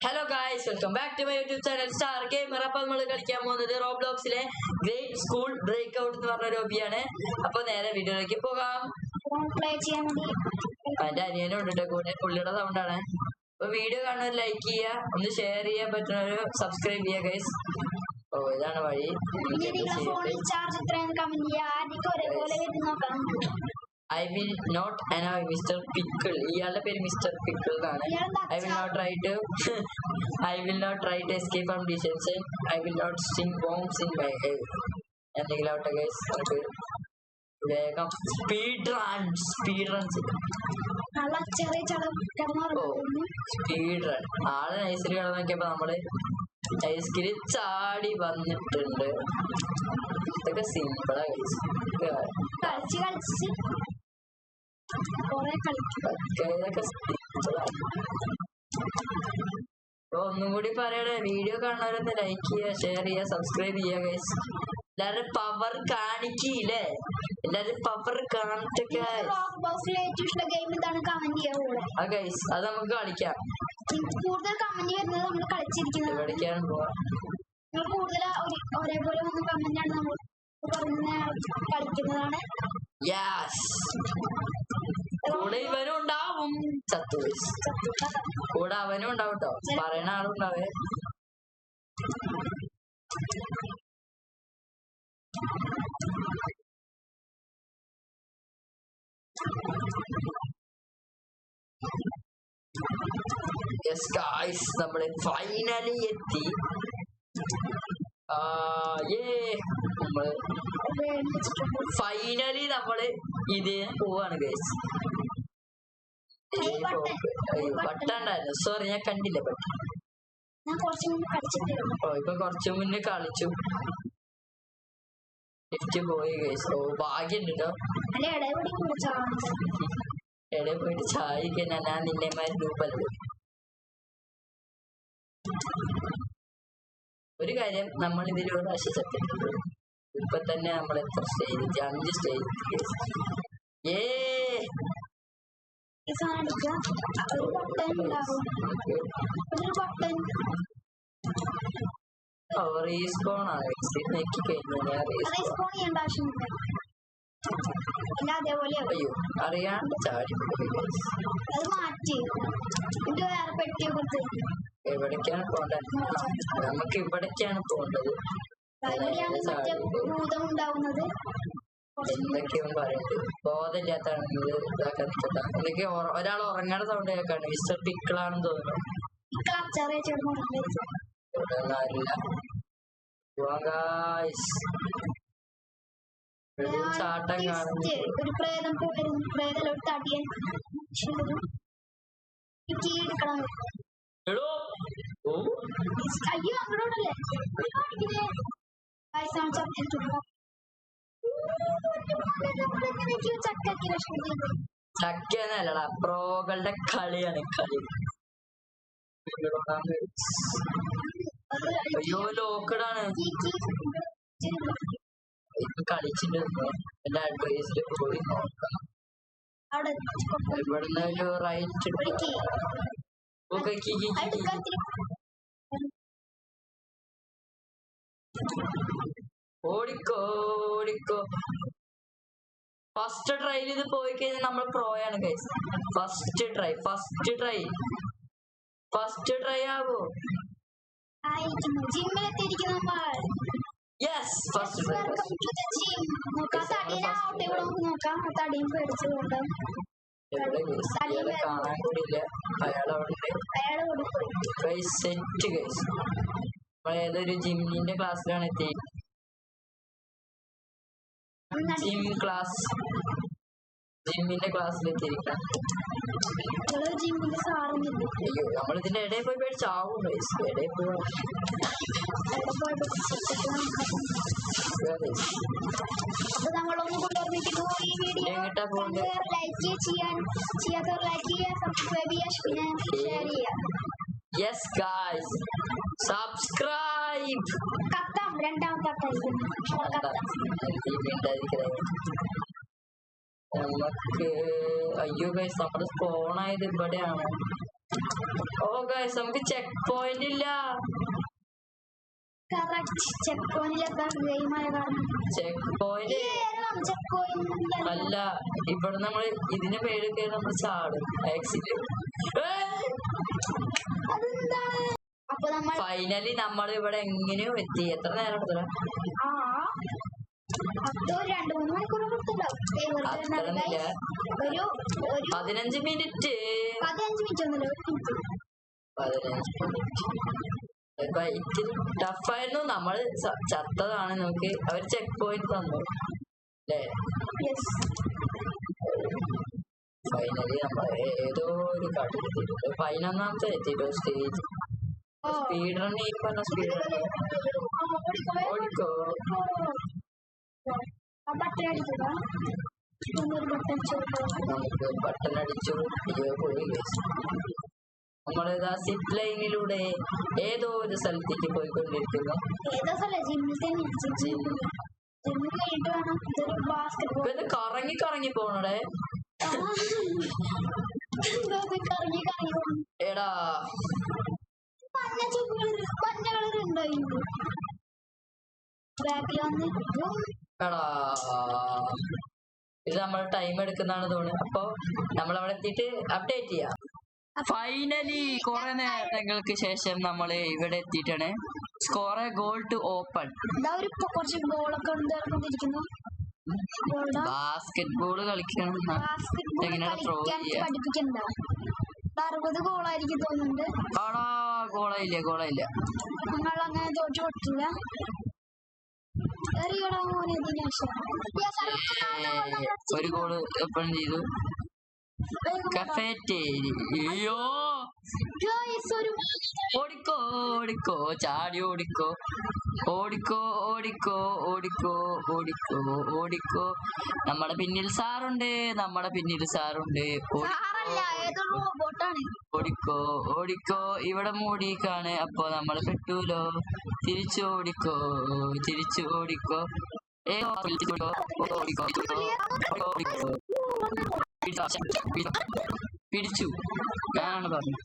Hello guys, welcome back to my YouTube channel Star Gamer. അപ്പോൾ നമ്മൾ കളിക്കാൻ പോകുന്നത് റോബ്ലോക്സിലെ ഗ്രേറ്റ് സ്കൂൾ ബ്രേക്ക്ഔട്ട് എന്ന് പറഞ്ഞ ഒരു ഹോബിയാണ്. അപ്പോൾ നേരെ വീഡിയോയിലേക്ക് പോകാം. എന്റെ അനിയനുണ്ട് കൂടെ, പുള്ളിയുടെ സൗണ്ടാണ്. അപ്പൊ വീഡിയോ കാണുന്നവർ ലൈക്ക് ചെയ്യുക, ഒന്ന് ഷെയർ ചെയ്യാൻ പറ്റുന്നവർ സബ്സ്ക്രൈബ് ചെയ്യുക ഗൈസ്. ഓ ഇതാണ് വഴി. I will not annoy Mr. Pickle. ഇയാളുടെ പേര് മിസ്റ്റർ പിക്കിൾ എന്നാണ്. I will not try to escape from detention. I will not sting bombs in my head. എന്തെങ്കിലും ആവട്ടെ ഗൈസ്, നമുക്ക് വേഗം സ്പീഡ് റൺ. ആള് നൈസിൽ കിടന്ന് നോക്കിയപ്പോ നമ്മള് നൈസിൽ ചാടി വന്നിട്ടുണ്ട്. ഇതൊക്കെ സിമ്പിളാ ഗൈസ്. ഒന്നും കൂടി പറയണേ, വീഡിയോ കാണുന്നവരൊന്ന് ലൈക്ക് ചെയ്യുക, ഷെയർ ചെയ്യുക, സബ്സ്ക്രൈബ് ചെയ്യുക ഗൈസ്. എല്ലാരും പവർ കാണിക്കില്ലേ, എല്ലാരും പവർ കാണിച്ചൊക്കെ. ഗൈസ് അത് നമുക്ക് കളിക്കാം. കൂടുതൽ കമന്റ് വരുന്നത് നമ്മൾ കളിച്ചിരിക്കുന്നത് കളിക്കാൻ പോവാ. കൂടുതൽ ഒരേപോലെ വന്ന കമന്റ് ആണ് നമ്മൾ കളിക്കുന്നതാണ്. കൂടെ ഇവനും ഉണ്ടാവും, കൂടെ അവനും ഉണ്ടാവും കേട്ടോ, പറയണ ആളുണ്ടാവേ. യെസ് ഗായ്സ്, നമ്മള് ഫൈനലി എത്തി. ഫൈനലി നമ്മള് ഇതിന് പോവാണ് ഗൈസ്. ബട്ടുണ്ടായിരുന്നു, സോറി ഞാൻ കണ്ടില്ല ബട്ട്. ഇപ്പൊ കുറച്ചു മുന്നേ കളിച്ചു. ലിഫ്റ്റ് പോയി ഗൈസ്. ഓ ഭാഗ്യണ്ട് കേട്ടോ. എവിടെ പോയിട്ട് ചായക്ക് ഞാൻ നിന്നെമാര് രൂപല്ലോ. ഒരു കാര്യം, നമ്മൾ ഇതിൽ ഒരു പ്രാവശ്യം ചത്തിട്ടുണ്ട്. ഇപ്പൊ തന്നെ നമ്മൾ എത്ര സ്റ്റേജ്? 5 സ്റ്റേജ്. റീസ്പോൺ ആണ് നെക്കി കഴിഞ്ഞാൽ അയ്യോ അറിയാണ്ട് ചാടി. എവിടേക്കാണ് പോണ്ടത്? നമുക്ക് ഇവിടേക്കാണ് പോണ്ടത്. എന്തൊക്കെയാണ് പറയുന്നത്, ബോധമില്ലാത്താണെങ്കിൽ ഇതാക്കാൻ നിൽക്കട്ടെ. എന്തൊക്കെ ഒരാൾ ഉറങ്ങാൻ സൗണ്ട് കേൾക്കാണ്. മിസ്റ്റർ പിക്കിളാണെന്ന് തോന്നുന്നു. ചാട്ടം കാണുന്നു. ചക്കന്നല്ലടാ, പ്രോകളുടെ കളിയാണ് കളി. അയ്യോ ലോക്കഡാണ്. ഇപ്പൊ കളിച്ചിട്ടുണ്ട്. എന്റെ അഡ്വൈസിൽ പോയി നോക്കാം. ഇവിടുന്ന് ഒരു റൈറ്റ് ഓടിക്കോ ഓടിക്കോ. ഫസ്റ്റ് ട്രൈയിൽ ഇത് പോയി കഴിഞ്ഞാൽ നമ്മൾ പ്രോയാണ് ഗൈസ്. ഫസ്റ്റ് ട്രൈ ആവോ? Yes, first try. കാണാൻ കൂടിയില്ല അയാളവിടെ. Set guys. ഏതൊരു ജിമ്മിന്റെ ക്ലാസ്സിലാണ് എത്തി. ജിമ്മിന്റെ ക്ലാസ്സിലെത്തിയിരിക്കാം. അയ്യോ നമ്മളിതിന്റെ ഇടയിൽ പോയി പേടിച്ചാവും ഗൈസ്. ഇടയിൽ പോവാ. എങ്ങട്ടാ പോകണ്ടേ? Yes guys, subscribe. നമുക്ക് അയ്യോ ഗൈസ്, നമ്മുടെ സ്പോണായത് ഇവിടെയാണ്. ഓ ഗൈസ് നമുക്ക് ചെക്ക് പോയിന്റ് ഇല്ല. ചെക്ക് പോയിന്റിലൊക്കെ ഗെയിമായ കാരണം ചെക്ക് പോയിന്റ് ചെക്ക് പോയിന്റ് അല്ല, ഇവിടെ നമ്മൾ ഇതിന് പേരൊക്കെ നമ്മൾ ചാടും ആക്സിഡന്റ്. അതെന്താണ്? അപ്പൊ നമ്മൾ ഫൈനലി നമ്മൾ ഇവിടെ എങ്ങനെയോ എത്തി. എത്ര നേരം എടുത്തത്? ആ 2-3 മണിക്കൂർ കൊടുത്തിട്ടുണ്ടാവും. അത്രന്നില്ല, ഒരു 15 മിനിറ്റ്. 15 മിനിറ്റ് ഒന്നുമില്ല, 15 മിനിറ്റ് ഇത്തിരി ടഫായിരുന്നു. നമ്മള് ചത്തതാണ്. നമുക്ക് അവര് ചെക്ക് പോയിന്റ് തന്നു അല്ലേ? ഫൈനലി നമ്മൾ ഏതോ ഒരു കണ്ടെത്തിയിട്ടുണ്ട്. 11ാമത്തെ എത്തിയിട്ടോ സ്റ്റേജ്. സ്പീഡ് റൺ ഈ പറഞ്ഞ സ്പീഡ് റൺ. ഓടിക്കോ. നമുക്ക് ബട്ടൺ അടിച്ചു. പോയി. നമ്മളിതാ സിപ്പ് ലൈനിലൂടെ ഏതോ ഒരു സ്ഥലത്തേക്ക് പോയിക്കൊണ്ടിരിക്കുന്നു. ഇത് കറങ്ങി കറങ്ങി പോണേ. എടാ എടാ ഇത് നമ്മൾ ടൈം എടുക്കുന്നതാണ് തോന്നുന്നത്. അപ്പൊ നമ്മൾ അവിടെ എത്തിയിട്ട് അപ്ഡേറ്റ് ചെയ്യാം. ഫൈനലി കുറെ നേരങ്ങൾക്ക് ശേഷം നമ്മൾ ഇവിടെ എത്തിയിട്ടാണ്. Score goal to open. Basketball കളിക്കണം. എങ്ങനെയാണ് ത്രോ ചെയ്യാ? 60 ഗോളായിരിക്കും തോന്നുന്നുണ്ട്. ആടാ ഗോളായില്ല. ഞങ്ങൾ അങ്ങനെ തോറ്റു കൊടുത്തില്ല. ഒരു ഗോള് ഓപ്പൺ ചെയ്തു. അയ്യോ ഓടിക്കോ ഓടിക്കോ ചാടി ഓടിക്കോ ഓടിക്കോ ഓടിക്കോ ഓടിക്കോ ഓടിക്കോ ഓടിക്കോ. നമ്മുടെ പിന്നിൽ സാറുണ്ട്. ഓടിക്കോ ഓടിക്കോ. ഇവിടെ മൂടിക്കാണ്. അപ്പൊ നമ്മൾ പെട്ടൂലോ. തിരിച്ചു ഓടിക്കോ. പിടിച്ചു. ഞാനാണ് പറഞ്ഞു.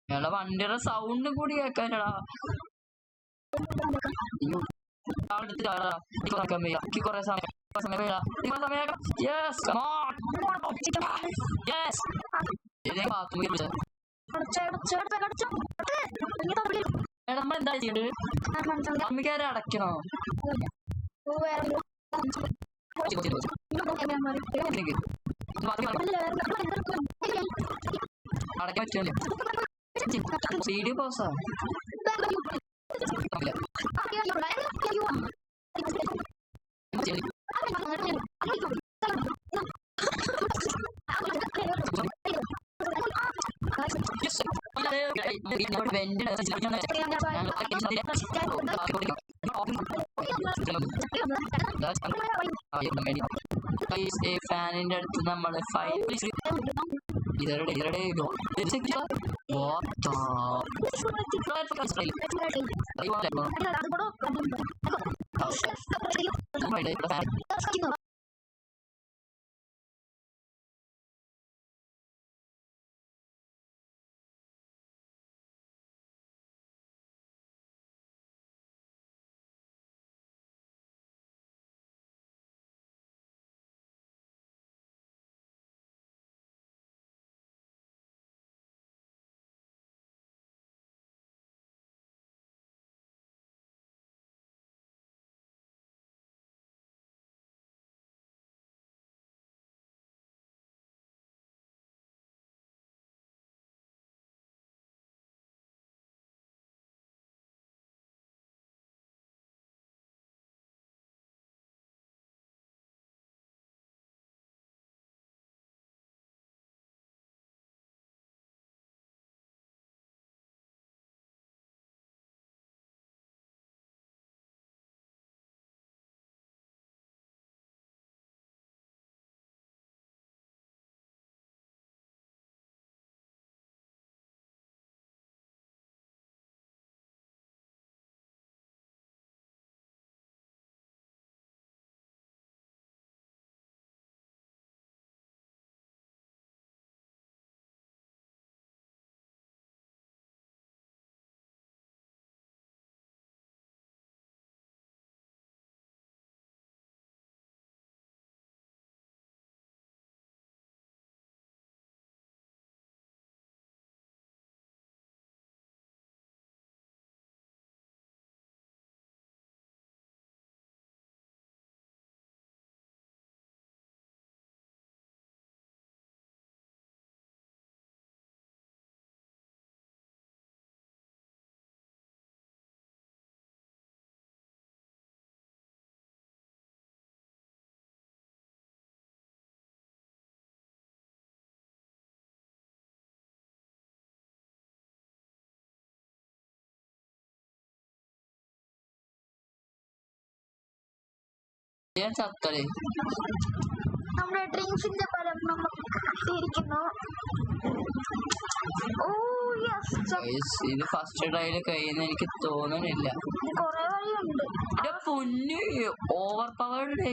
ഞങ്ങളെ വണ്ടിയുടെ സൗണ്ട് കൂടി കേൾക്കാനടാ. കൊറേ സമയം നമ്മളെന്താ ചെയ്യണ്ടത്? അമ്മക്കാരെ അടയ്ക്കണോ? അടയ്ക്കാൻ പറ്റുമല്ലോ. വീഡിയോ പോസാ. ഫാനിന്റെ അടുത്ത് നമ്മള് ഫൈനൽ ഞാൻ ചത്തലേ. നമ്മുടെ ഡ്രീംസിന്റെ ഫലം നമുക്ക് കിട്ടിയിരിക്കുന്നു. ഓ യെസ്, Guys, ഇത് ഫസ്റ്റ് ട്രയൽ കഴിയുന്ന എനിക്ക് തോന്നുന്നില്ല. കൊറേ വഴിയുണ്ട്. പൊന്നു ഓവർ പവേർഡ്